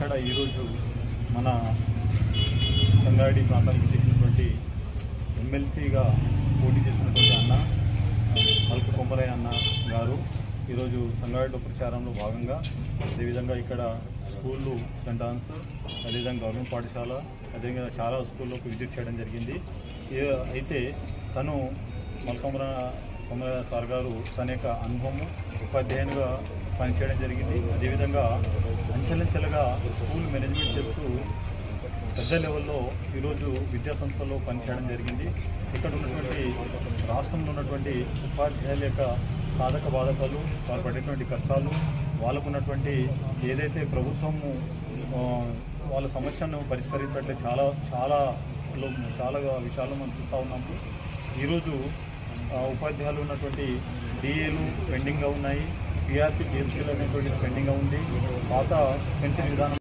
ఇక్కడ ఈరోజు మన సంగారెడ్డి ప్రాంతానికి చెందినటువంటి ఎమ్మెల్సీగా పోటీ చేసినటువంటి అన్న మల్క కొమరయ్య అన్న గారు ఈరోజు సంగారెడ్డిలో ప్రచారంలో భాగంగా అదేవిధంగా ఇక్కడ స్కూళ్ళు సెంటాన్స్ అదేవిధంగా గవర్నమెంట్ పాఠశాల అదేవిధంగా చాలా స్కూల్లోకి విజిట్ చేయడం జరిగింది. అయితే తను మల్క కొమరయ్య సార్ గారు తన యొక్క అనుభవం ఉపాధ్యాయునిగా పనిచేయడం జరిగింది. అదేవిధంగా అంచెలంచెలుగా స్కూల్ మేనేజ్మెంట్ చేస్తూ పెద్ద లెవెల్లో ఈరోజు విద్యాసంస్థల్లో పనిచేయడం జరిగింది. ఇక్కడ ఉన్నటువంటి రాష్ట్రంలో ఉన్నటువంటి ఉపాధ్యాయుల యొక్క సాధక బాధకాలు, వారు పడేటువంటి కష్టాలు, వాళ్ళకున్నటువంటి ఏదైతే ప్రభుత్వము వాళ్ళ సమస్యను పరిష్కరించట్లే చాలా చాలా చాలా విషయాలు మనం చూస్తూ ఉన్నాము. ఈరోజు ఉపాధ్యాయులు ఉన్నటువంటి డిఏలు పెండింగ్గా ఉన్నాయి, పిఆర్సీ కేసులు అనేటువంటి పెండింగ్గా ఉంది. పాత పెన్షన్ విధానం